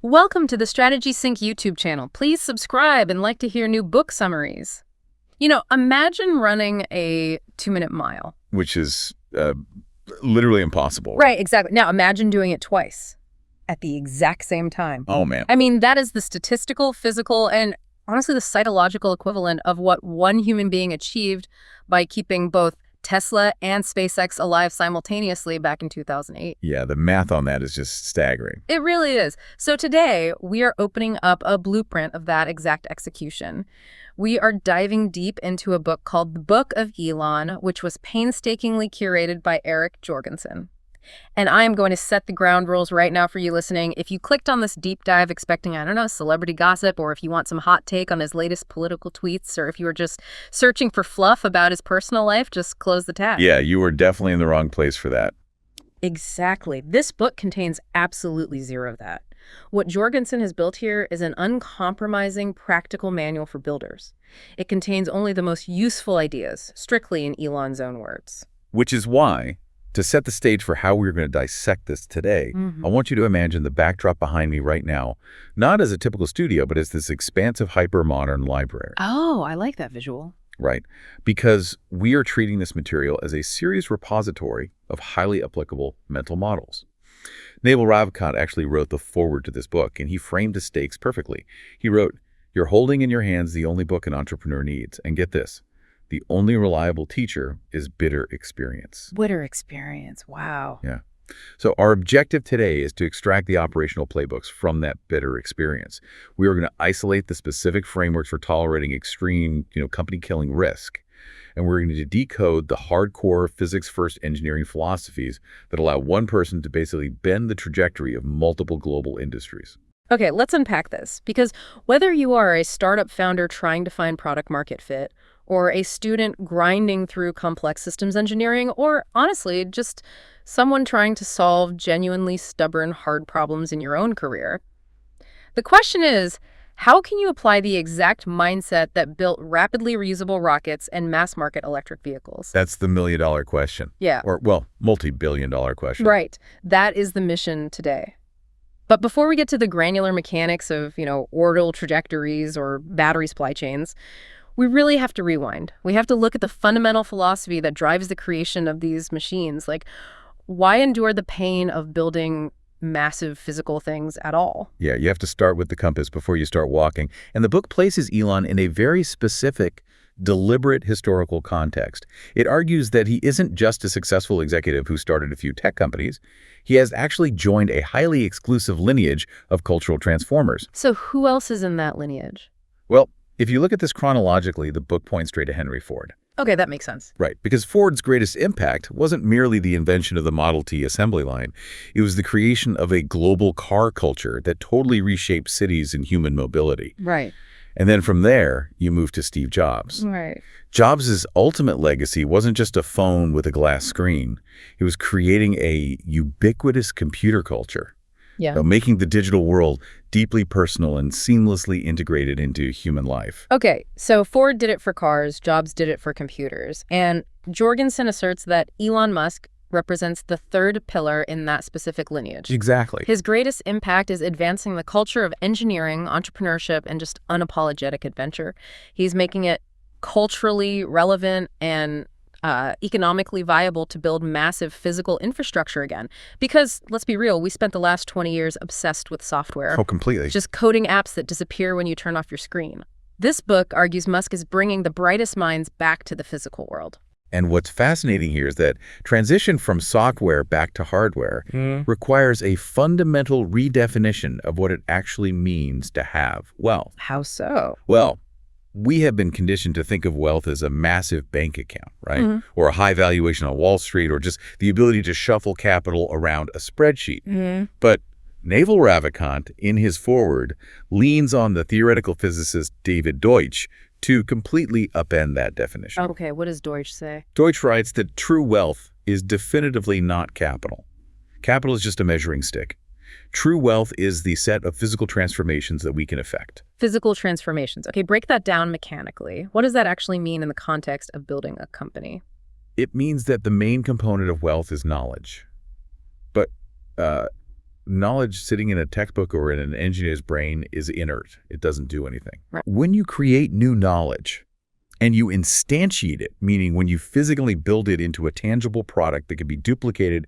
Welcome to the Strategy Sync YouTube channel. Please subscribe and like to hear new book summaries. Imagine running a 2-minute mile. Which is literally impossible. Right, exactly. Now imagine doing it twice at the exact same time. Oh, man. I mean, that is the statistical, physical, and honestly the psychological equivalent of what one human being achieved by keeping both Tesla and SpaceX alive simultaneously back in 2008. Yeah, the math on that is just staggering. It really is. So today, we are opening up a blueprint of that exact execution. We are diving deep into a book called The Book of Elon, which was painstakingly curated by Eric Jorgenson. And I am going to set the ground rules right now for you listening. If you clicked on this deep dive expecting, I don't know, celebrity gossip, or if you want some hot take on his latest political tweets, or if you were just searching for fluff about his personal life, just close the tab. Yeah, you were definitely in the wrong place for that. Exactly. This book contains absolutely zero of that. What Jorgenson has built here is an uncompromising, practical manual for builders. It contains only the most useful ideas, strictly in Elon's own words. Which is why, to set the stage for how we're going to dissect this today, I want you to imagine the backdrop behind me right now, not as a typical studio, but as this expansive, hyper-modern library. Oh, I like that visual. Right, because we are treating this material as a serious repository of highly applicable mental models. Naval Ravikant actually wrote the foreword to this book, and he framed the stakes perfectly. He wrote, "You're holding in your hands the only book an entrepreneur needs. And get this, the only reliable teacher is bitter experience." Bitter experience. Wow. Yeah. So our objective today is to extract the operational playbooks from that bitter experience. We are going to isolate the specific frameworks for tolerating extreme, company-killing risk. And we're going to decode the hardcore physics-first engineering philosophies that allow one person to basically bend the trajectory of multiple global industries. Okay, let's unpack this. Because whether you are a startup founder trying to find product market fit, or a student grinding through complex systems engineering, or honestly, just someone trying to solve genuinely stubborn, hard problems in your own career, the question is, how can you apply the exact mindset that built rapidly reusable rockets and mass-market electric vehicles? That's the million-dollar question. Yeah. Or, well, multi-billion-dollar question. Right. That is the mission today. But before we get to the granular mechanics of, orbital trajectories or battery supply chains, we really have to rewind. We have to look at the fundamental philosophy that drives the creation of these machines. Like, why endure the pain of building massive physical things at all? Yeah, you have to start with the compass before you start walking. And the book places Elon in a very specific, deliberate historical context. It argues that he isn't just a successful executive who started a few tech companies. He has actually joined a highly exclusive lineage of cultural transformers. So who else is in that lineage? Well, if you look at this chronologically, the book points straight to Henry Ford. Okay, that makes sense. Right, because Ford's greatest impact wasn't merely the invention of the Model T assembly line. It was the creation of a global car culture that totally reshaped cities and human mobility. Right. And then from there, you move to Steve Jobs. Right. Jobs' ultimate legacy wasn't just a phone with a glass screen. It was creating a ubiquitous computer culture. Yeah. Making the digital world deeply personal and seamlessly integrated into human life. Okay, so Ford did it for cars, Jobs did it for computers, and Jorgenson asserts that Elon Musk represents the third pillar in that specific lineage. Exactly. His greatest impact is advancing the culture of engineering, entrepreneurship, and just unapologetic adventure. He's making it culturally relevant and economically viable to build massive physical infrastructure again. Because, let's be real, we spent the last 20 years obsessed with software. Oh, completely. Just coding apps that disappear when you turn off your screen. This book argues Musk is bringing the brightest minds back to the physical world. And what's fascinating here is that transition from software back to hardware requires a fundamental redefinition of what it actually means to have wealth. How so? Well, we have been conditioned to think of wealth as a massive bank account, right? Or a high valuation on Wall Street, or just the ability to shuffle capital around a spreadsheet. But Naval Ravikant, in his foreword, leans on the theoretical physicist David Deutsch to completely upend that definition. Okay, what does Deutsch say? Deutsch writes that true wealth is definitively not capital. Capital is just a measuring stick. True wealth is the set of physical transformations that we can effect. Physical transformations. Okay, break that down mechanically. What does that actually mean in the context of building a company? It means that the main component of wealth is knowledge. But knowledge sitting in a textbook or in an engineer's brain is inert. It doesn't do anything. Right. When you create new knowledge and you instantiate it, meaning when you physically build it into a tangible product that can be duplicated,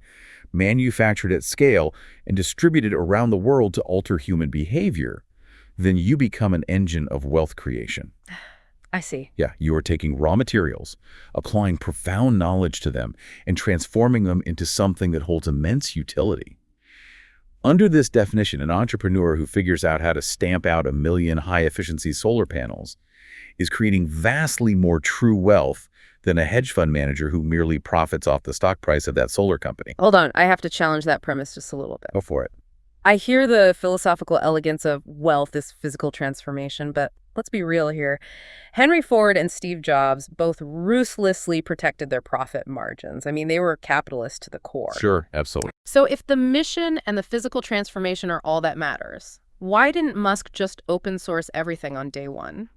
manufactured at scale, and distributed around the world to alter human behavior, then you become an engine of wealth creation. I see. Yeah, you are taking raw materials, applying profound knowledge to them, and transforming them into something that holds immense utility. Under this definition, an entrepreneur who figures out how to stamp out 1 million high-efficiency solar panels is creating vastly more true wealth than a hedge fund manager who merely profits off the stock price of that solar company. Hold on, I have to challenge that premise just a little bit. Go for it. I hear the philosophical elegance of wealth is physical transformation, but let's be real here. Henry Ford and Steve Jobs both ruthlessly protected their profit margins. I mean, they were capitalists to the core. Sure, absolutely. So if the mission and the physical transformation are all that matters, why didn't Musk just open source everything on day one?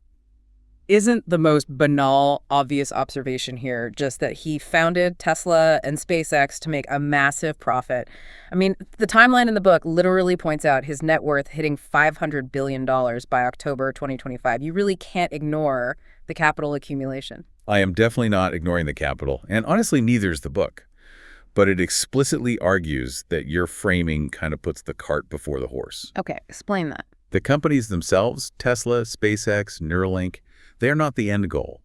Isn't the most banal, obvious observation here just that he founded Tesla and SpaceX to make a massive profit? I mean, the timeline in the book literally points out his net worth hitting $500 billion by October 2025. You really can't ignore the capital accumulation. I am definitely not ignoring the capital, and honestly, neither is the book. But it explicitly argues that your framing kind of puts the cart before the horse. Okay, explain that. The companies themselves, Tesla, SpaceX, Neuralink, they are not the end goal.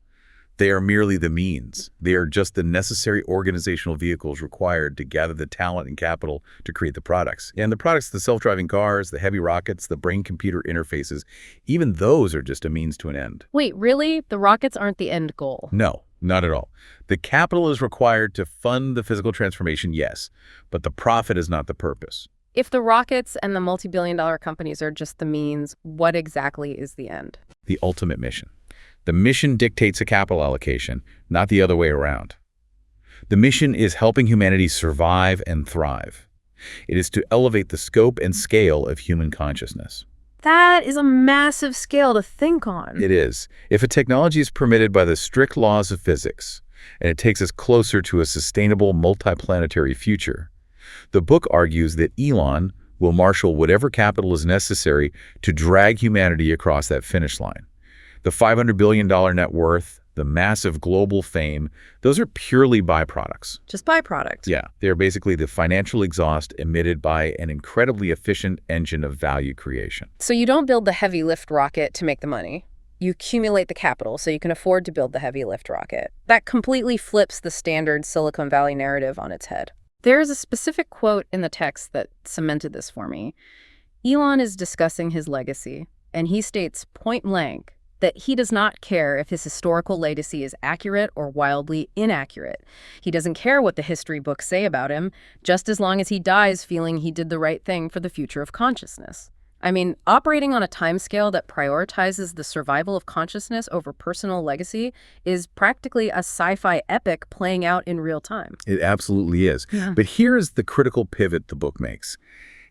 They are merely the means. They are just the necessary organizational vehicles required to gather the talent and capital to create the products. And the products, the self-driving cars, the heavy rockets, the brain-computer interfaces, even those are just a means to an end. Wait, really? The rockets aren't the end goal? No, not at all. The capital is required to fund the physical transformation, yes, but the profit is not the purpose. If the rockets and the multi-billion-dollar companies are just the means, what exactly is the end? The ultimate mission. The mission dictates a capital allocation, not the other way around. The mission is helping humanity survive and thrive. It is to elevate the scope and scale of human consciousness. That is a massive scale to think on. It is. If a technology is permitted by the strict laws of physics, and it takes us closer to a sustainable multiplanetary future, the book argues that Elon will marshal whatever capital is necessary to drag humanity across that finish line. The $500 billion net worth, the massive global fame, those are purely byproducts. Just byproducts. Yeah, they're basically the financial exhaust emitted by an incredibly efficient engine of value creation. So you don't build the heavy lift rocket to make the money. You accumulate the capital so you can afford to build the heavy lift rocket. That completely flips the standard Silicon Valley narrative on its head. There is a specific quote in the text that cemented this for me. Elon is discussing his legacy, and he states point blank that he does not care if his historical legacy is accurate or wildly inaccurate. He doesn't care what the history books say about him, just as long as he dies feeling he did the right thing for the future of consciousness. I mean, operating on a timescale that prioritizes the survival of consciousness over personal legacy is practically a sci-fi epic playing out in real time. It absolutely is. Yeah. But here is the critical pivot the book makes.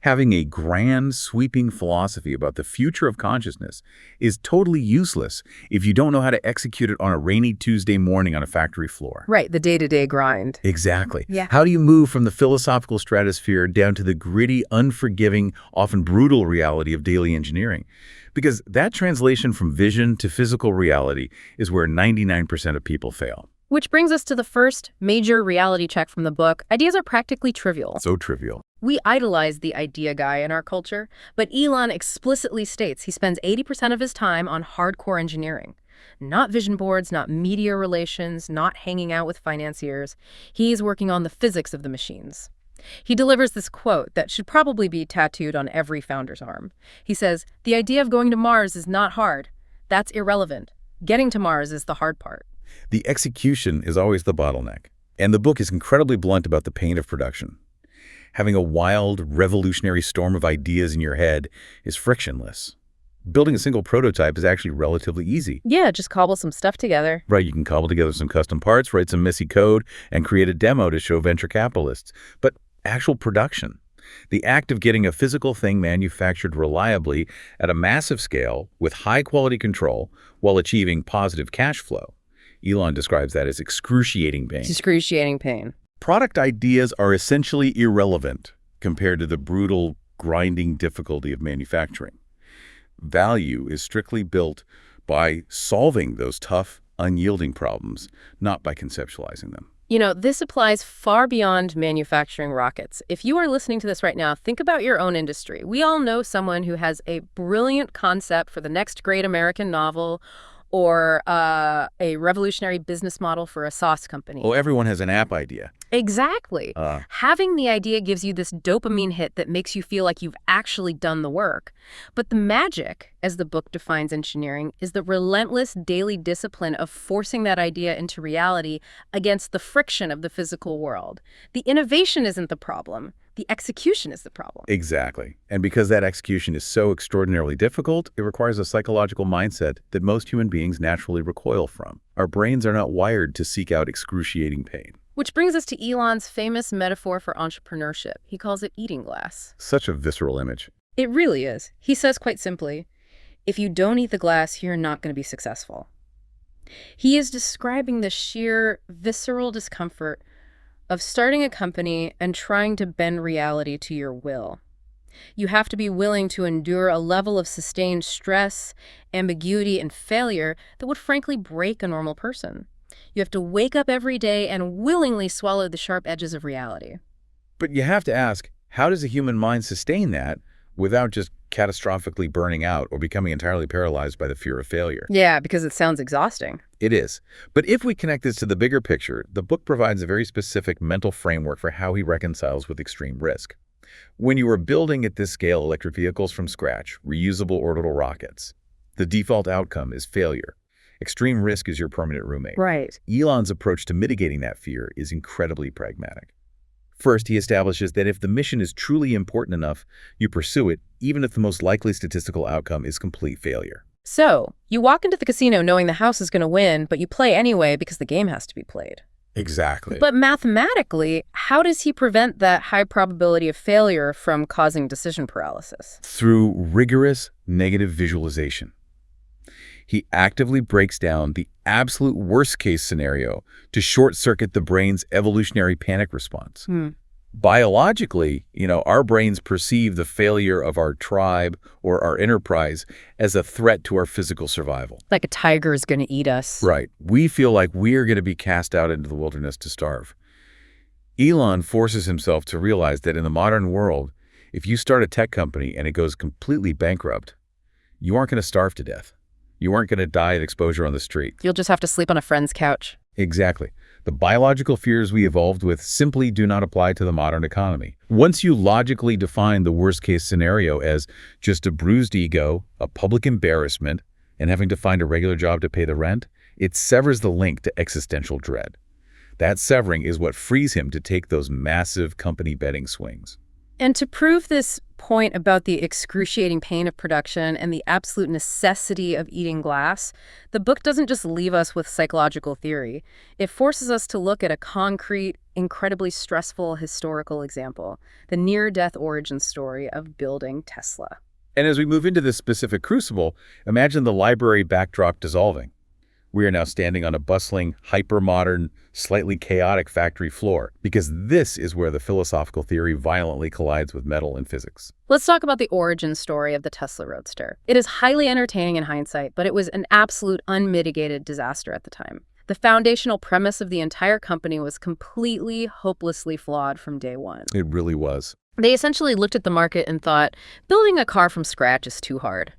Having a grand, sweeping philosophy about the future of consciousness is totally useless if you don't know how to execute it on a rainy Tuesday morning on a factory floor. Right, the day-to-day grind. Exactly. Yeah. How do you move from the philosophical stratosphere down to the gritty, unforgiving, often brutal reality of daily engineering? Because that translation from vision to physical reality is where 99% of people fail. Which brings us to the first major reality check from the book. Ideas are practically trivial. So trivial. We idolize the idea guy in our culture, but Elon explicitly states he spends 80% of his time on hardcore engineering. Not vision boards, not media relations, not hanging out with financiers. He's working on the physics of the machines. He delivers this quote that should probably be tattooed on every founder's arm. He says, "The idea of going to Mars is not hard. That's irrelevant. Getting to Mars is the hard part." The execution is always the bottleneck. And the book is incredibly blunt about the pain of production. Having a wild, revolutionary storm of ideas in your head is frictionless. Building a single prototype is actually relatively easy. Yeah, just cobble some stuff together. Right, you can cobble together some custom parts, write some messy code, and create a demo to show venture capitalists. But actual production, the act of getting a physical thing manufactured reliably at a massive scale with high-quality control while achieving positive cash flow, Elon describes that as excruciating pain. Excruciating pain. Product ideas are essentially irrelevant compared to the brutal grinding difficulty of manufacturing. Value is strictly built by solving those tough, unyielding problems, not by conceptualizing them. You know, this applies far beyond manufacturing rockets. If you are listening to this right now, think about your own industry. We all know someone who has a brilliant concept for the next great American novel or a revolutionary business model for a sauce company. Well, everyone has an app idea. Exactly. Having the idea gives you this dopamine hit that makes you feel like you've actually done the work. But the magic, as the book defines engineering, is the relentless daily discipline of forcing that idea into reality against the friction of the physical world. The innovation isn't the problem. The execution is the problem. Exactly. And because that execution is so extraordinarily difficult, it requires a psychological mindset that most human beings naturally recoil from. Our brains are not wired to seek out excruciating pain. Which brings us to Elon's famous metaphor for entrepreneurship. He calls it eating glass. Such a visceral image. It really is. He says quite simply, if you don't eat the glass, you're not going to be successful. He is describing the sheer visceral discomfort of starting a company and trying to bend reality to your will. You have to be willing to endure a level of sustained stress, ambiguity, and failure that would frankly break a normal person. You have to wake up every day and willingly swallow the sharp edges of reality. But you have to ask, how does a human mind sustain that without just catastrophically burning out or becoming entirely paralyzed by the fear of failure? Yeah, because it sounds exhausting. It is. But if we connect this to the bigger picture, the book provides a very specific mental framework for how he reconciles with extreme risk. When you are building at this scale electric vehicles from scratch, reusable orbital rockets, the default outcome is failure. Extreme risk is your permanent roommate. Right. Elon's approach to mitigating that fear is incredibly pragmatic. First, he establishes that if the mission is truly important enough, you pursue it, even if the most likely statistical outcome is complete failure. So, you walk into the casino knowing the house is going to win, but you play anyway because the game has to be played. Exactly. But mathematically, how does he prevent that high probability of failure from causing decision paralysis? Through rigorous negative visualization. He actively breaks down the absolute worst-case scenario to short-circuit the brain's evolutionary panic response. Biologically, our brains perceive the failure of our tribe or our enterprise as a threat to our physical survival. Like a tiger is going to eat us. Right. We feel like we're going to be cast out into the wilderness to starve. Elon forces himself to realize that in the modern world, if you start a tech company and it goes completely bankrupt, you aren't going to starve to death. You aren't going to die of exposure on the street. You'll just have to sleep on a friend's couch. Exactly. The biological fears we evolved with simply do not apply to the modern economy. Once you logically define the worst-case scenario as just a bruised ego, a public embarrassment, and having to find a regular job to pay the rent, it severs the link to existential dread. That severing is what frees him to take those massive company betting swings. And to prove this point about the excruciating pain of production and the absolute necessity of eating glass, the book doesn't just leave us with psychological theory. It forces us to look at a concrete, incredibly stressful historical example, the near-death origin story of building Tesla. And as we move into this specific crucible, imagine the library backdrop dissolving. We are now standing on a bustling, hyper-modern, slightly chaotic factory floor, because this is where the philosophical theory violently collides with metal and physics. Let's talk about the origin story of the Tesla Roadster. It is highly entertaining in hindsight, but it was an absolute unmitigated disaster at the time. The foundational premise of the entire company was completely, hopelessly flawed from day one. It really was. They essentially looked at the market and thought, building a car from scratch is too hard.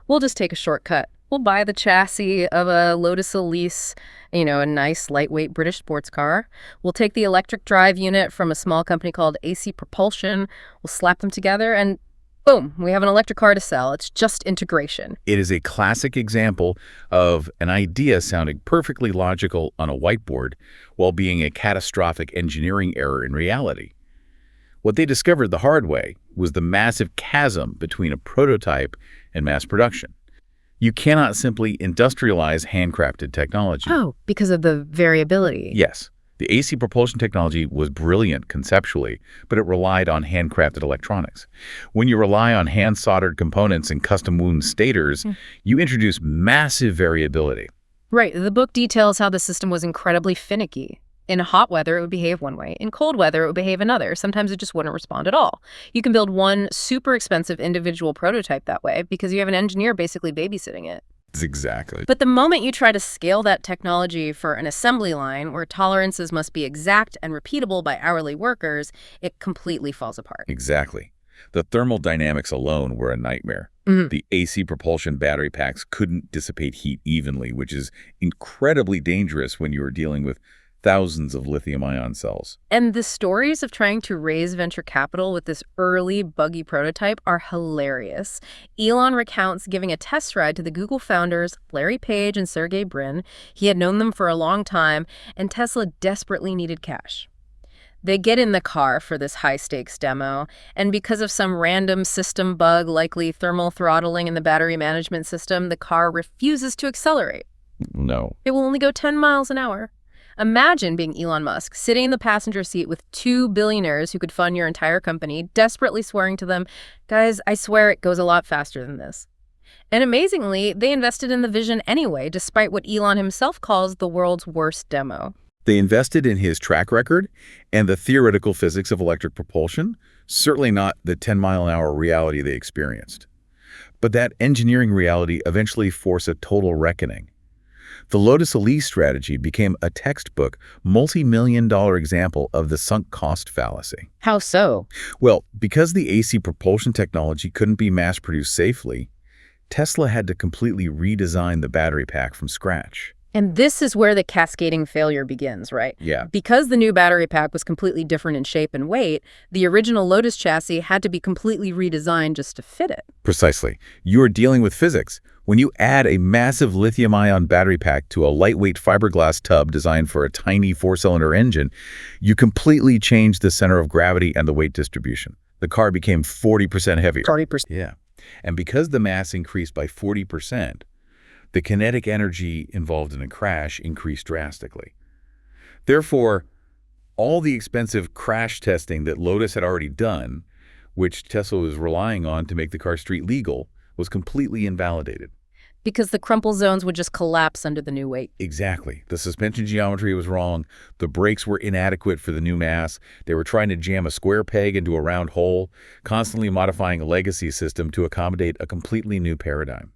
We'll just take a shortcut. We'll buy the chassis of a Lotus Elise, a nice, lightweight British sports car. We'll take the electric drive unit from a small company called AC Propulsion. We'll slap them together and boom, we have an electric car to sell. It's just integration. It is a classic example of an idea sounding perfectly logical on a whiteboard while being a catastrophic engineering error in reality. What they discovered the hard way was the massive chasm between a prototype and mass production. You cannot simply industrialize handcrafted technology. Oh, because of the variability. Yes. The AC propulsion technology was brilliant conceptually, but it relied on handcrafted electronics. When you rely on hand-soldered components and custom wound stators, you introduce massive variability. Right. The book details how the system was incredibly finicky. In hot weather, it would behave one way. In cold weather, it would behave another. Sometimes it just wouldn't respond at all. You can build one super expensive individual prototype that way because you have an engineer basically babysitting it. Exactly. But the moment you try to scale that technology for an assembly line where tolerances must be exact and repeatable by hourly workers, it completely falls apart. Exactly. The thermal dynamics alone were a nightmare. The AC propulsion battery packs couldn't dissipate heat evenly, which is incredibly dangerous when you are dealing with thousands of lithium-ion cells. And the stories of trying to raise venture capital with this early, buggy prototype are hilarious. Elon recounts giving a test ride to the Google founders, Larry Page and Sergey Brin. He had known them for a long time, and Tesla desperately needed cash. They get in the car for this high-stakes demo, and because of some random system bug, likely thermal throttling in the battery management system, the car refuses to accelerate. No. It will only go 10 miles an hour. Imagine being Elon Musk, sitting in the passenger seat with two billionaires who could fund your entire company, desperately swearing to them, guys, I swear it goes a lot faster than this. And amazingly, they invested in the vision anyway, despite what Elon himself calls the world's worst demo. They invested in his track record and the theoretical physics of electric propulsion, certainly not the 10-mile-an-hour reality they experienced. But that engineering reality eventually forced a total reckoning. The Lotus Elise strategy became a textbook, multi-million-dollar example of the sunk cost fallacy. How so? Well, because the AC propulsion technology couldn't be mass-produced safely, Tesla had to completely redesign the battery pack from scratch. And this is where the cascading failure begins, right? Yeah. Because the new battery pack was completely different in shape and weight, the original Lotus chassis had to be completely redesigned just to fit it. Precisely. You are dealing with physics. When you add a massive lithium-ion battery pack to a lightweight fiberglass tub designed for a tiny four-cylinder engine, you completely change the center of gravity and the weight distribution. The car became 40% heavier. 40%. Yeah. And because the mass increased by 40%, the kinetic energy involved in a crash increased drastically. Therefore, all the expensive crash testing that Lotus had already done, which Tesla was relying on to make the car street legal, was completely invalidated. Because the crumple zones would just collapse under the new weight. Exactly. The suspension geometry was wrong. The brakes were inadequate for the new mass. They were trying to jam a square peg into a round hole, constantly modifying a legacy system to accommodate a completely new paradigm.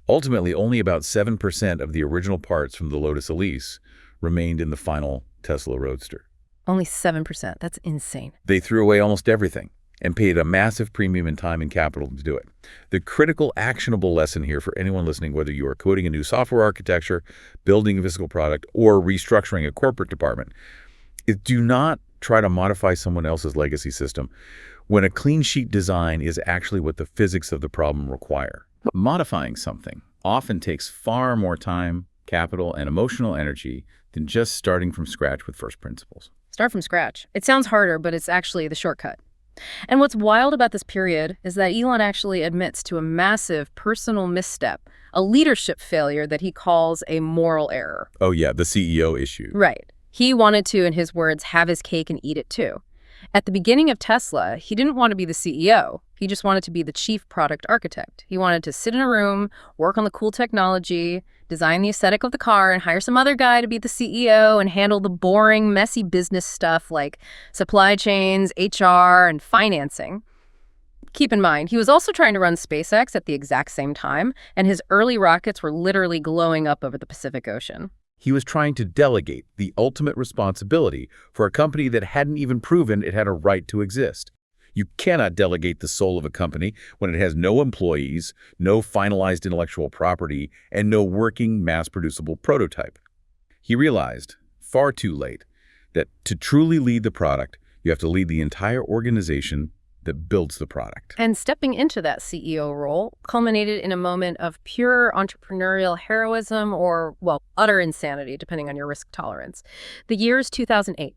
Ultimately, only about 7% of the original parts from the Lotus Elise remained in the final Tesla Roadster. Only 7%. That's insane. They threw away almost everything and paid a massive premium in time and capital to do it. The critical, actionable lesson here for anyone listening, whether you are coding a new software architecture, building a physical product, or restructuring a corporate department, is do not try to modify someone else's legacy system when a clean sheet design is actually what the physics of the problem require. Modifying something often takes far more time, capital, and emotional energy than just starting from scratch with first principles. Start from scratch. It sounds harder, but it's actually the shortcut. And what's wild about this period is that Elon actually admits to a massive personal misstep, a leadership failure that he calls a moral error. Oh yeah, the CEO issue. Right. He wanted to, in his words, have his cake and eat it too. At the beginning of Tesla, he didn't want to be the CEO. He just wanted to be the chief product architect. He wanted to sit in a room, work on the cool technology, design the aesthetic of the car, and hire some other guy to be the CEO and handle the boring, messy business stuff like supply chains, HR, and financing. Keep in mind, he was also trying to run SpaceX at the exact same time, and his early rockets were literally glowing up over the Pacific Ocean. He was trying to delegate the ultimate responsibility for a company that hadn't even proven it had a right to exist. You cannot delegate the soul of a company when it has no employees, no finalized intellectual property, and no working mass-producible prototype. He realized, far too late, that to truly lead the product, you have to lead the entire organization that builds the product. And stepping into that CEO role culminated in a moment of pure entrepreneurial heroism or, well, utter insanity, depending on your risk tolerance. The year is 2008.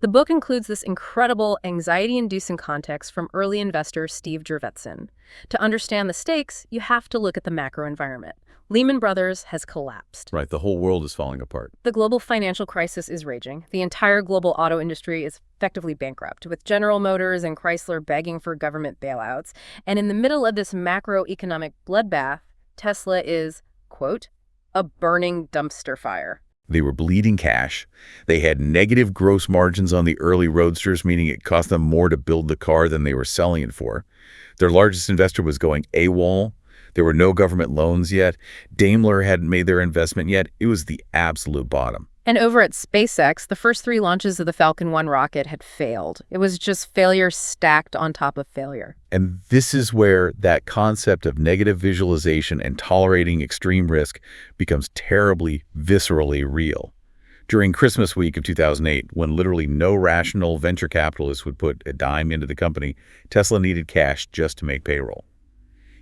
The book includes this incredible anxiety-inducing context from early investor Steve Jorgenson. To understand the stakes, you have to look at the macro environment. Lehman Brothers has collapsed. Right, the whole world is falling apart. The global financial crisis is raging. The entire global auto industry is effectively bankrupt, with General Motors and Chrysler begging for government bailouts. And in the middle of this macroeconomic bloodbath, Tesla is, quote, a burning dumpster fire. They were bleeding cash. They had negative gross margins on the early roadsters, meaning it cost them more to build the car than they were selling it for. Their largest investor was going AWOL. There were no government loans yet. Daimler hadn't made their investment yet. It was the absolute bottom. And over at SpaceX, the first 3 launches of the Falcon 1 rocket had failed. It was just failure stacked on top of failure. And this is where that concept of negative visualization and tolerating extreme risk becomes terribly, viscerally real. During Christmas week of 2008, when literally no rational venture capitalist would put a dime into the company, Tesla needed cash just to make payroll.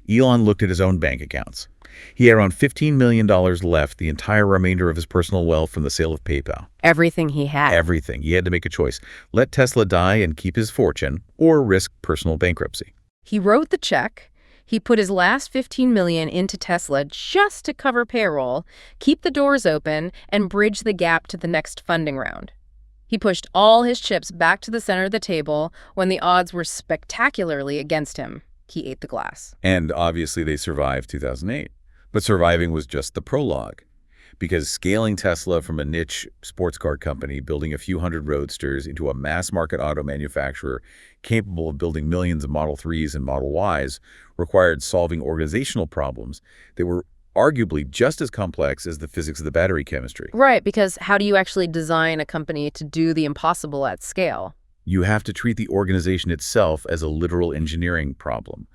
Elon looked at his own bank accounts. He had around $15 million left, the entire remainder of his personal wealth from the sale of PayPal. Everything he had. Everything. He had to make a choice. Let Tesla die and keep his fortune, or risk personal bankruptcy. He wrote the check. He put his last $15 million into Tesla just to cover payroll, keep the doors open, and bridge the gap to the next funding round. He pushed all his chips back to the center of the table when the odds were spectacularly against him. He ate the glass. And obviously they survived 2008. But surviving was just the prologue. Because scaling Tesla from a niche sports car company, building a few hundred roadsters, into a mass-market auto manufacturer capable of building millions of Model 3s and Model Ys required solving organizational problems that were arguably just as complex as the physics of the battery chemistry. Right, because how do you actually design a company to do the impossible at scale? You have to treat the organization itself as a literal engineering problem.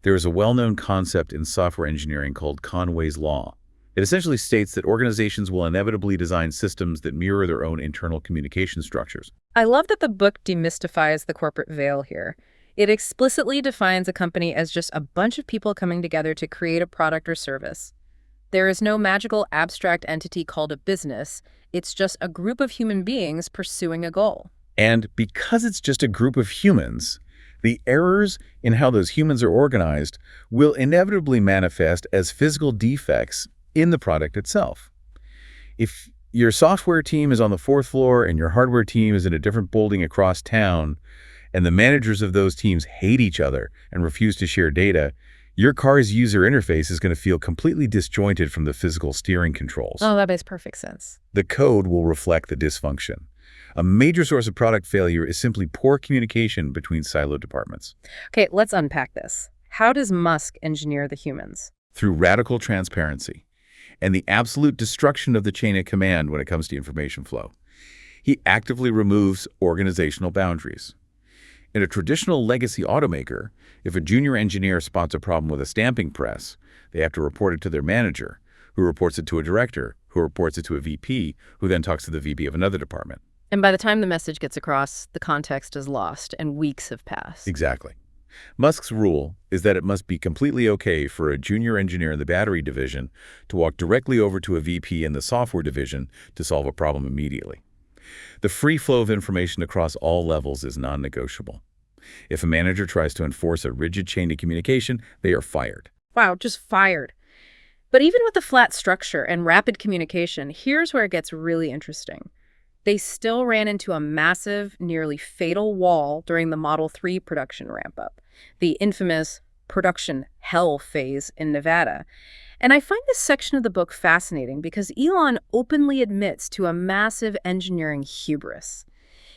There is a well-known concept in software engineering called Conway's Law. It essentially states that organizations will inevitably design systems that mirror their own internal communication structures. I love that the book demystifies the corporate veil here. It explicitly defines a company as just a bunch of people coming together to create a product or service. There is no magical abstract entity called a business. It's just a group of human beings pursuing a goal. And because it's just a group of humans, the errors in how those humans are organized will inevitably manifest as physical defects in the product itself. If your software team is on the 4th floor and your hardware team is in a different building across town, and the managers of those teams hate each other and refuse to share data, your car's user interface is going to feel completely disjointed from the physical steering controls. Oh, that makes perfect sense. The code will reflect the dysfunction. A major source of product failure is simply poor communication between siloed departments. Okay, let's unpack this. How does Musk engineer the humans? Through radical transparency and the absolute destruction of the chain of command when it comes to information flow. He actively removes organizational boundaries. In a traditional legacy automaker, if a junior engineer spots a problem with a stamping press, they have to report it to their manager, who reports it to a director, who reports it to a VP, who then talks to the VP of another department. And by the time the message gets across, the context is lost and weeks have passed. Exactly. Musk's rule is that it must be completely okay for a junior engineer in the battery division to walk directly over to a VP in the software division to solve a problem immediately. The free flow of information across all levels is non-negotiable. If a manager tries to enforce a rigid chain of communication, they are fired. Wow, just fired. But even with the flat structure and rapid communication, here's where it gets really interesting. They still ran into a massive, nearly fatal wall during the Model 3 production ramp-up, the infamous production hell phase in Nevada. And I find this section of the book fascinating because Elon openly admits to a massive engineering hubris.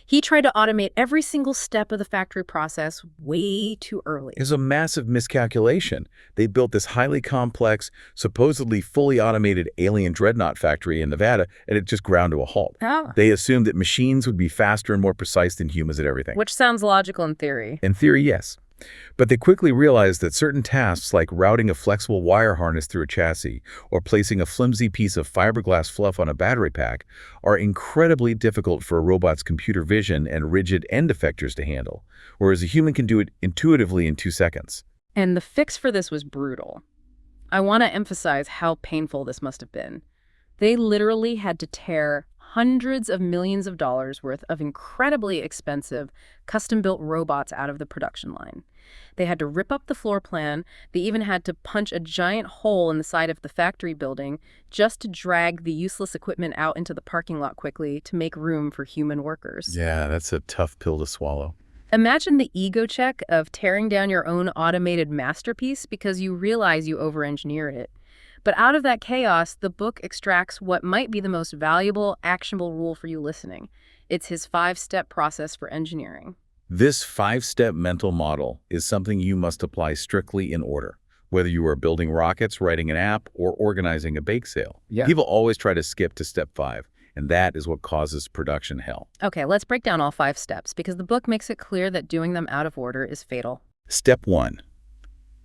He tried to automate every single step of the factory process way too early. It was a massive miscalculation. They built this highly complex, supposedly fully automated alien dreadnought factory in Nevada, and it just ground to a halt. Oh. They assumed that machines would be faster and more precise than humans at everything. Which sounds logical in theory. In theory, yes. But they quickly realized that certain tasks like routing a flexible wire harness through a chassis or placing a flimsy piece of fiberglass fluff on a battery pack are incredibly difficult for a robot's computer vision and rigid end effectors to handle, whereas a human can do it intuitively in 2 seconds. And the fix for this was brutal. I want to emphasize how painful this must have been. They literally had to tear hundreds of millions of dollars worth of incredibly expensive, custom-built robots out of the production line. They had to rip up the floor plan. They even had to punch a giant hole in the side of the factory building just to drag the useless equipment out into the parking lot quickly to make room for human workers. Yeah, that's a tough pill to swallow. Imagine the ego check of tearing down your own automated masterpiece because you realize you over-engineered it. But out of that chaos, the book extracts what might be the most valuable, actionable rule for you listening. It's his 5-step process for engineering. This 5-step mental model is something you must apply strictly in order, whether you are building rockets, writing an app, or organizing a bake sale. Yeah. People always try to skip to step 5, and that is what causes production hell. Okay, let's break down all 5 steps, because the book makes it clear that doing them out of order is fatal. Step 1.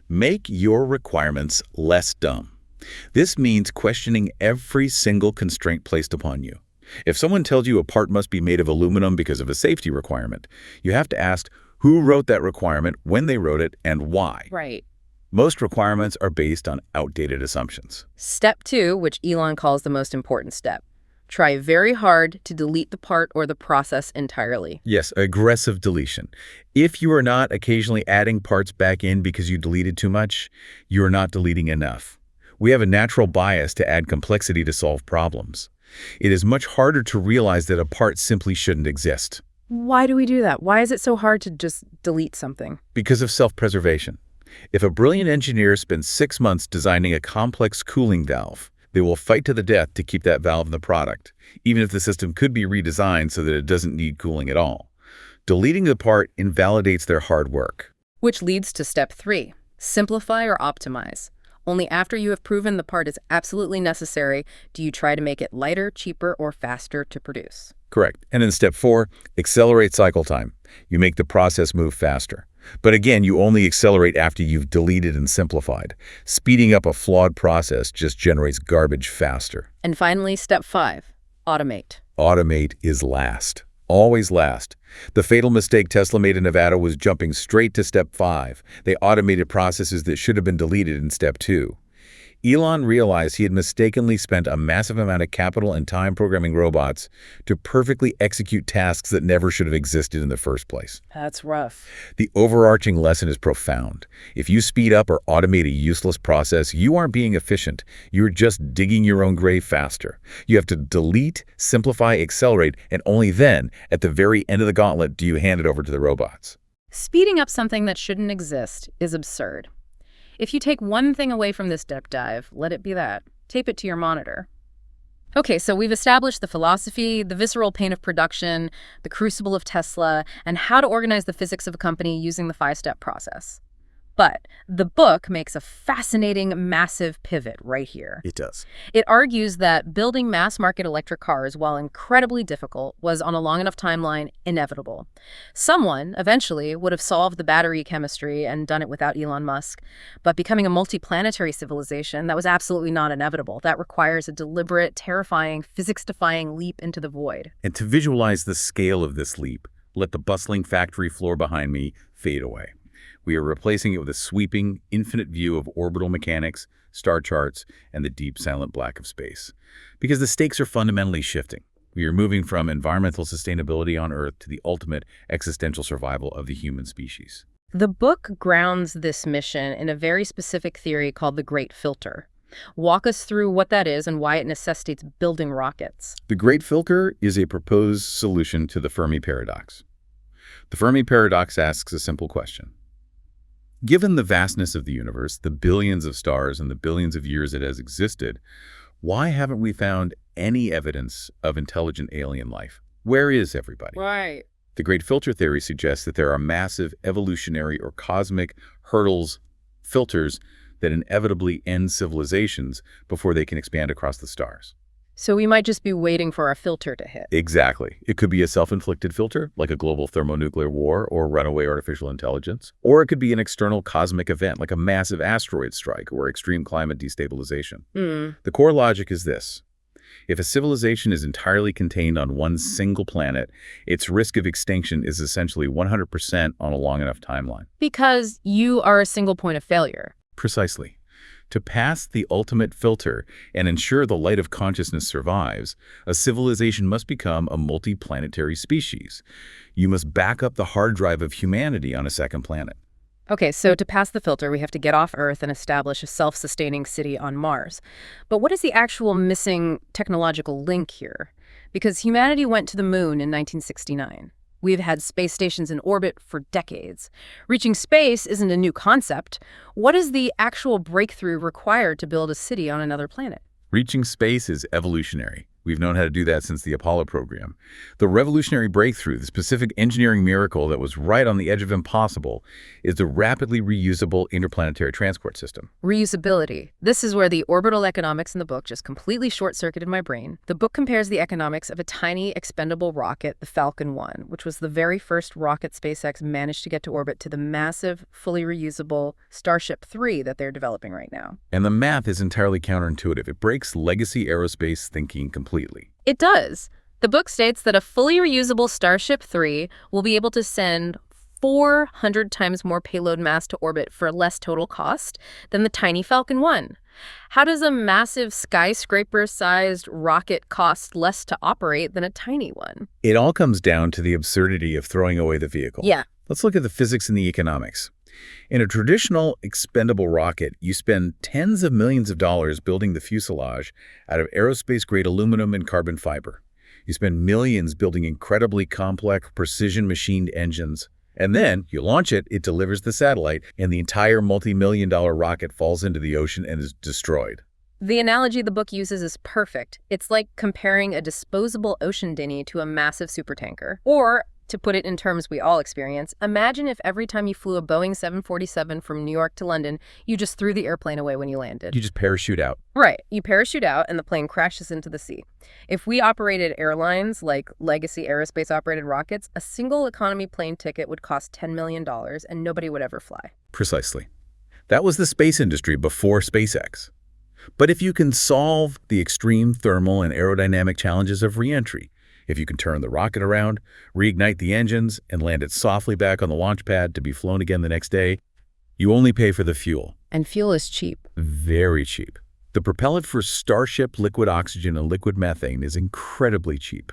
Make your requirements less dumb. This means questioning every single constraint placed upon you. If someone tells you a part must be made of aluminum because of a safety requirement, you have to ask who wrote that requirement, when they wrote it, and why. Right. Most requirements are based on outdated assumptions. Step 2, which Elon calls the most important step. Try very hard to delete the part or the process entirely. Yes, aggressive deletion. If you are not occasionally adding parts back in because you deleted too much, you are not deleting enough. We have a natural bias to add complexity to solve problems. It is much harder to realize that a part simply shouldn't exist. Why do we do that? Why is it so hard to just delete something? Because of self-preservation. If a brilliant engineer spends 6 months designing a complex cooling valve, they will fight to the death to keep that valve in the product, even if the system could be redesigned so that it doesn't need cooling at all. Deleting the part invalidates their hard work. Which leads to step 3, simplify or optimize. Only after you have proven the part is absolutely necessary do you try to make it lighter, cheaper, or faster to produce. Correct. And then step 4, accelerate cycle time. You make the process move faster. But again, you only accelerate after you've deleted and simplified. Speeding up a flawed process just generates garbage faster. And finally, step 5, automate. Automate is last. Always last. The fatal mistake Tesla made in Nevada was jumping straight to step 5. They automated processes that should have been deleted in step 2. Elon realized he had mistakenly spent a massive amount of capital and time programming robots to perfectly execute tasks that never should have existed in the first place. That's rough. The overarching lesson is profound. If you speed up or automate a useless process, you aren't being efficient. You're just digging your own grave faster. You have to delete, simplify, accelerate, and only then, at the very end of the gauntlet, do you hand it over to the robots. Speeding up something that shouldn't exist is absurd. If you take one thing away from this deep dive, let it be that. Tape it to your monitor. Okay, so we've established the philosophy, the visceral pain of production, the crucible of Tesla, and how to organize the physics of a company using the 5-step process. But the book makes a fascinating, massive pivot right here. It does. It argues that building mass-market electric cars, while incredibly difficult, was on a long enough timeline inevitable. Someone, eventually, would have solved the battery chemistry and done it without Elon Musk. But becoming a multi-planetary civilization, that was absolutely not inevitable. That requires a deliberate, terrifying, physics-defying leap into the void. And to visualize the scale of this leap, let the bustling factory floor behind me fade away. We are replacing it with a sweeping, infinite view of orbital mechanics, star charts, and the deep, silent black of space. Because the stakes are fundamentally shifting. We are moving from environmental sustainability on Earth to the ultimate existential survival of the human species. The book grounds this mission in a very specific theory called the Great Filter. Walk us through what that is and why it necessitates building rockets. The Great Filter is a proposed solution to the Fermi paradox. The Fermi paradox asks a simple question. Given the vastness of the universe, the billions of stars and the billions of years it has existed, why haven't we found any evidence of intelligent alien life? Where is everybody? Right. The Great Filter theory suggests that there are massive evolutionary or cosmic filters that inevitably end civilizations before they can expand across the stars. So we might just be waiting for our filter to hit. Exactly. It could be a self-inflicted filter, like a global thermonuclear war or runaway artificial intelligence. Or it could be an external cosmic event, like a massive asteroid strike or extreme climate destabilization. The core logic is this. If a civilization is entirely contained on one single planet, its risk of extinction is essentially 100% on a long enough timeline. Because you are a single point of failure. Precisely. To pass the ultimate filter and ensure the light of consciousness survives, a civilization must become a multi-planetary species. You must back up the hard drive of humanity on a second planet. Okay, so to pass the filter, we have to get off Earth and establish a self-sustaining city on Mars. But what is the actual missing technological link here? Because humanity went to the moon in 1969. We've had space stations in orbit for decades. Reaching space isn't a new concept. What is the actual breakthrough required to build a city on another planet? Reaching space is evolutionary. We've known how to do that since the Apollo program. The revolutionary breakthrough, the specific engineering miracle that was right on the edge of impossible, is the rapidly reusable interplanetary transport system. Reusability. This is where the orbital economics in the book just completely short-circuited my brain. The book compares the economics of a tiny expendable rocket, the Falcon 1, which was the very first rocket SpaceX managed to get to orbit, to the massive, fully reusable Starship 3 that they're developing right now. And the math is entirely counterintuitive. It breaks legacy aerospace thinking completely. It does. The book states that a fully reusable Starship 3 will be able to send 400 times more payload mass to orbit for less total cost than the tiny Falcon 1. How does a massive skyscraper-sized rocket cost less to operate than a tiny one? It all comes down to the absurdity of throwing away the vehicle. Yeah. Let's look at the physics and the economics. In a traditional expendable rocket, you spend tens of millions of dollars building the fuselage out of aerospace-grade aluminum and carbon fiber. You spend millions building incredibly complex, precision-machined engines. And then you launch it, it delivers the satellite, and the entire multi-million-dollar rocket falls into the ocean and is destroyed. The analogy the book uses is perfect. It's like comparing a disposable ocean dinghy to a massive supertanker. Or, to put it in terms we all experience, imagine if every time you flew a Boeing 747 from New York to London, you just threw the airplane away when you landed. You just parachute out. Right. You parachute out and the plane crashes into the sea. If we operated airlines like legacy aerospace-operated rockets, a single economy plane ticket would cost $10 million and nobody would ever fly. Precisely. That was the space industry before SpaceX. But if you can solve the extreme thermal and aerodynamic challenges of re-entry, if you can turn the rocket around, reignite the engines, and land it softly back on the launch pad to be flown again the next day, you only pay for the fuel. And fuel is cheap. Very cheap. The propellant for Starship liquid oxygen and liquid methane is incredibly cheap.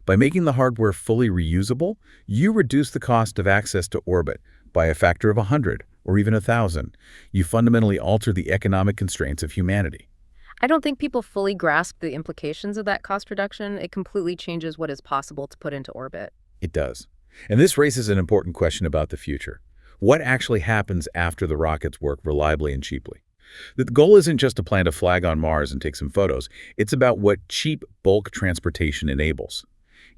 By making the hardware fully reusable, you reduce the cost of access to orbit by a factor of 100 or even 1,000. You fundamentally alter the economic constraints of humanity. I don't think people fully grasp the implications of that cost reduction. It completely changes what is possible to put into orbit. It does. And this raises an important question about the future. What actually happens after the rockets work reliably and cheaply? The goal isn't just to plant a flag on Mars and take some photos. It's about what cheap bulk transportation enables.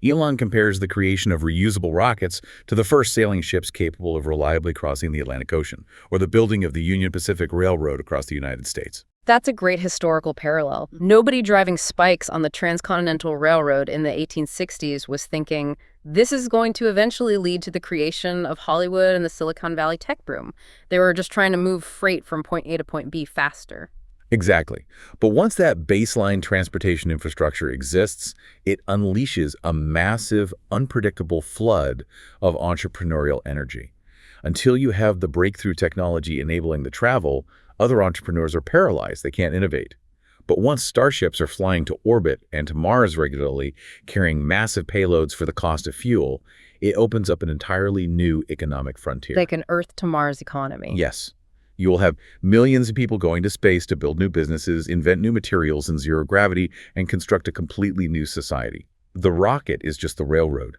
Elon compares the creation of reusable rockets to the first sailing ships capable of reliably crossing the Atlantic Ocean, or the building of the Union Pacific Railroad across the United States. That's a great historical parallel. Nobody driving spikes on the Transcontinental Railroad in the 1860s was thinking, this is going to eventually lead to the creation of Hollywood and the Silicon Valley tech boom. They were just trying to move freight from point A to point B faster. Exactly. But once that baseline transportation infrastructure exists, it unleashes a massive, unpredictable flood of entrepreneurial energy. Until you have the breakthrough technology enabling the travel, other entrepreneurs are paralyzed. They can't innovate. But once starships are flying to orbit and to Mars regularly, carrying massive payloads for the cost of fuel, it opens up an entirely new economic frontier. Like an Earth to Mars economy. Yes. You will have millions of people going to space to build new businesses, invent new materials in zero gravity, and construct a completely new society. The rocket is just the railroad.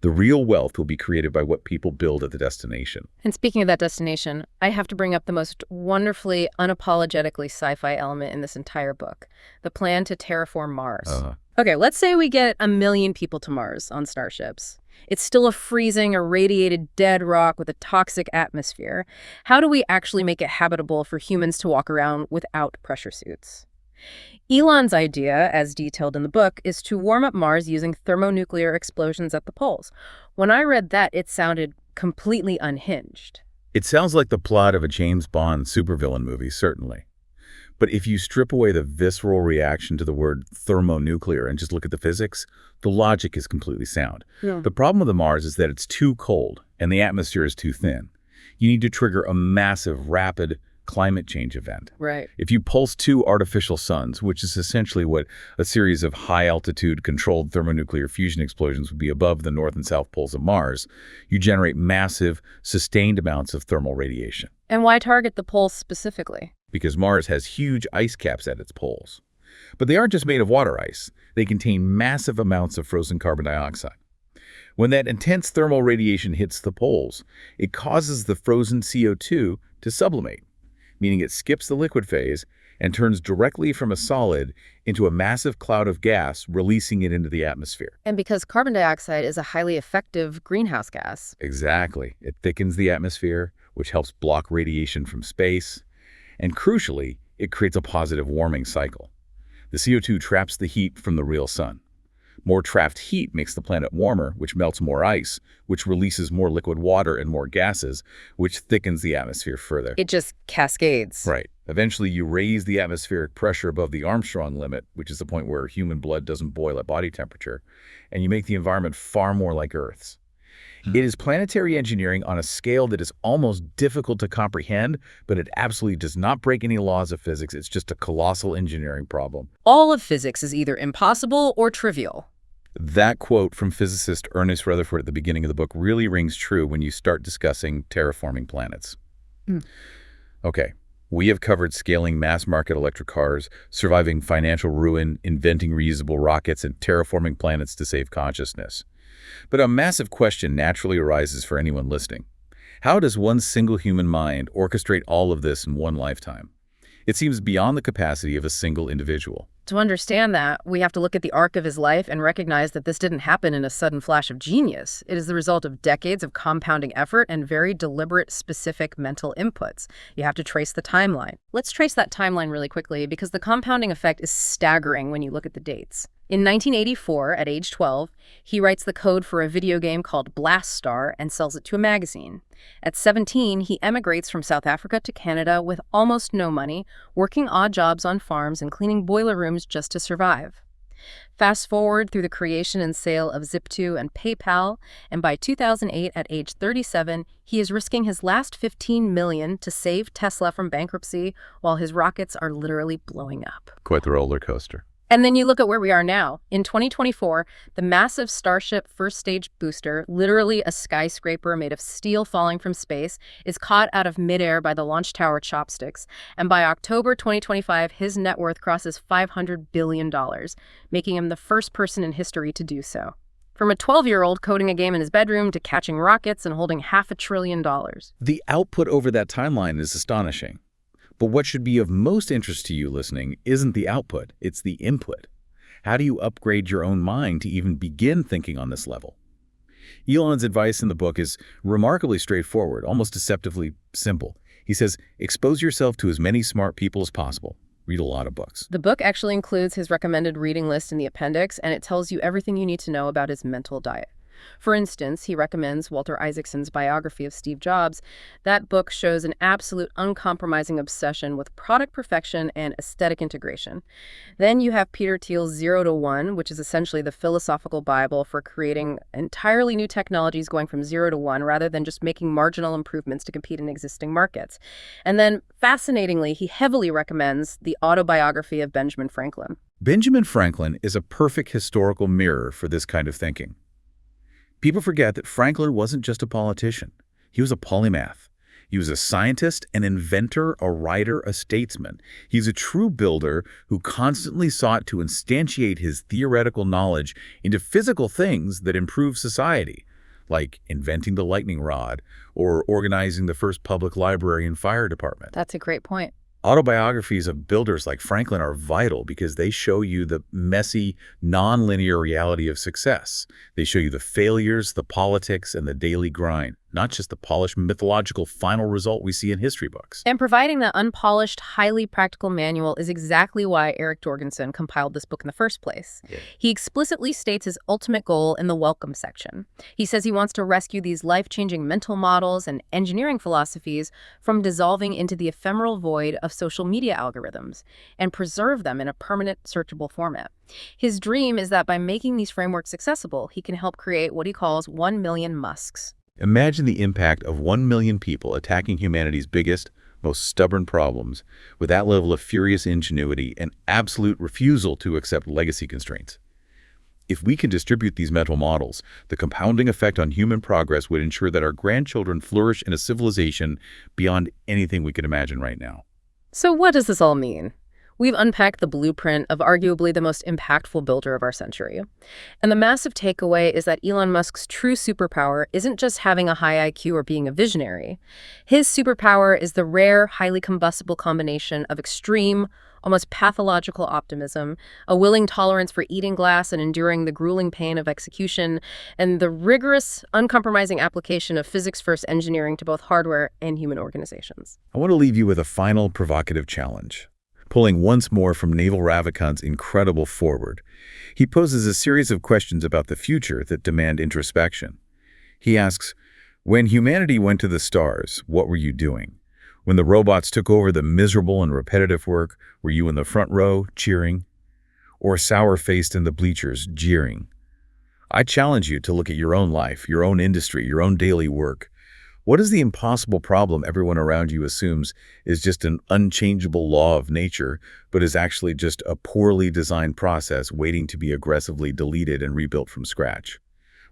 The real wealth will be created by what people build at the destination. And speaking of that destination, I have to bring up the most wonderfully, unapologetically sci-fi element in this entire book, the plan to terraform Mars. Okay, let's say we get 1 million people to Mars on starships. It's still a freezing, irradiated dead rock with a toxic atmosphere. How do we actually make it habitable for humans to walk around without pressure suits? Elon's idea, as detailed in the book, is to warm up Mars using thermonuclear explosions at the poles. When I read that, it sounded completely unhinged. It sounds like the plot of a James Bond supervillain movie, certainly. But if you strip away the visceral reaction to the word thermonuclear and just look at the physics, the logic is completely sound. Yeah. The problem with the Mars is that it's too cold and the atmosphere is too thin. You need to trigger a massive, rapid climate change event. Right. If you pulse 2 artificial suns, which is essentially what a series of high-altitude controlled thermonuclear fusion explosions would be above the north and south poles of Mars, you generate massive, sustained amounts of thermal radiation. And why target the poles specifically? Because Mars has huge ice caps at its poles. But they aren't just made of water ice. They contain massive amounts of frozen carbon dioxide. When that intense thermal radiation hits the poles, it causes the frozen CO2 to sublimate, meaning it skips the liquid phase and turns directly from a solid into a massive cloud of gas, releasing it into the atmosphere. And because carbon dioxide is a highly effective greenhouse gas. Exactly. It thickens the atmosphere, which helps block radiation from space. And crucially, it creates a positive warming cycle. The CO2 traps the heat from the real sun. More trapped heat makes the planet warmer, which melts more ice, which releases more liquid water and more gases, which thickens the atmosphere further. It just cascades. Right. Eventually, you raise the atmospheric pressure above the Armstrong limit, which is the point where human blood doesn't boil at body temperature, and you make the environment far more like Earth's. It is planetary engineering on a scale that is almost difficult to comprehend, but it absolutely does not break any laws of physics. It's just a colossal engineering problem. All of physics is either impossible or trivial. That quote from physicist Ernest Rutherford at the beginning of the book really rings true when you start discussing terraforming planets. Okay, we have covered scaling mass-market electric cars, surviving financial ruin, inventing reusable rockets, and terraforming planets to save consciousness. But a massive question naturally arises for anyone listening. How does one single human mind orchestrate all of this in one lifetime? It seems beyond the capacity of a single individual. To understand that, we have to look at the arc of his life and recognize that this didn't happen in a sudden flash of genius. It is the result of decades of compounding effort and very deliberate, specific mental inputs. You have to trace the timeline. Let's trace that timeline really quickly because the compounding effect is staggering when you look at the dates. In 1984, at age 12, he writes the code for a video game called Blast Star and sells it to a magazine. At 17, he emigrates from South Africa to Canada with almost no money, working odd jobs on farms and cleaning boiler rooms just to survive. Fast forward through the creation and sale of Zip2 and PayPal, and by 2008, at age 37, he is risking his last $15 million to save Tesla from bankruptcy while his rockets are literally blowing up. Quite the roller coaster. And then you look at where we are now. In 2024, the massive Starship first-stage booster, literally a skyscraper made of steel falling from space, is caught out of midair by the launch tower chopsticks. And by October 2025, his net worth crosses $500 billion, making him the first person in history to do so. From a 12-year-old coding a game in his bedroom to catching rockets and holding $500 billion. The output over that timeline is astonishing. But what should be of most interest to you listening isn't the output, it's the input. How do you upgrade your own mind to even begin thinking on this level? Elon's advice in the book is remarkably straightforward, almost deceptively simple. He says, expose yourself to as many smart people as possible. Read a lot of books. The book actually includes his recommended reading list in the appendix, and it tells you everything you need to know about his mental diet. For instance, he recommends Walter Isaacson's biography of Steve Jobs. That book shows an absolute uncompromising obsession with product perfection and aesthetic integration. Then you have Peter Thiel's 0 to 1, which is essentially the philosophical Bible for creating entirely new technologies going from 0 to 1 rather than just making marginal improvements to compete in existing markets. And then, fascinatingly, he heavily recommends the autobiography of Benjamin Franklin. Benjamin Franklin is a perfect historical mirror for this kind of thinking. People forget that Franklin wasn't just a politician. He was a polymath. He was a scientist, an inventor, a writer, a statesman. He's a true builder who constantly sought to instantiate his theoretical knowledge into physical things that improve society, like inventing the lightning rod or organizing the first public library and fire department. That's a great point. Autobiographies of builders like Franklin are vital because they show you the messy, non-linear reality of success. They show you the failures, the politics, and the daily grind, not just the polished mythological final result we see in history books. And providing that unpolished, highly practical manual is exactly why Eric Jorgenson compiled this book in the first place. Yeah. He explicitly states his ultimate goal in the welcome section. He says he wants to rescue these life-changing mental models and engineering philosophies from dissolving into the ephemeral void of social media algorithms and preserve them in a permanent, searchable format. His dream is that by making these frameworks accessible, he can help create what he calls 1 million Musks. Imagine the impact of 1 million people attacking humanity's biggest, most stubborn problems with that level of furious ingenuity and absolute refusal to accept legacy constraints. If we can distribute these mental models, the compounding effect on human progress would ensure that our grandchildren flourish in a civilization beyond anything we could imagine right now. So what does this all mean? We've unpacked the blueprint of arguably the most impactful builder of our century. And the massive takeaway is that Elon Musk's true superpower isn't just having a high IQ or being a visionary. His superpower is the rare, highly combustible combination of extreme, almost pathological optimism, a willing tolerance for eating glass and enduring the grueling pain of execution, and the rigorous, uncompromising application of physics-first engineering to both hardware and human organizations. I want to leave you with a final provocative challenge. Pulling once more from Naval Ravikant's incredible foreword, he poses a series of questions about the future that demand introspection. He asks, when humanity went to the stars, what were you doing? When the robots took over the miserable and repetitive work, were you in the front row, cheering? Or sour-faced in the bleachers, jeering? I challenge you to look at your own life, your own industry, your own daily work. What is the impossible problem everyone around you assumes is just an unchangeable law of nature, but is actually just a poorly designed process waiting to be aggressively deleted and rebuilt from scratch?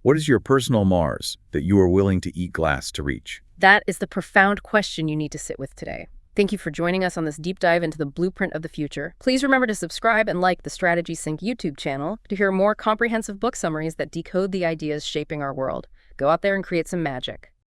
What is your personal Mars that you are willing to eat glass to reach? That is the profound question you need to sit with today. Thank you for joining us on this deep dive into the blueprint of the future. Please remember to subscribe and like the Strategy Sync YouTube channel to hear more comprehensive book summaries that decode the ideas shaping our world. Go out there and create some magic.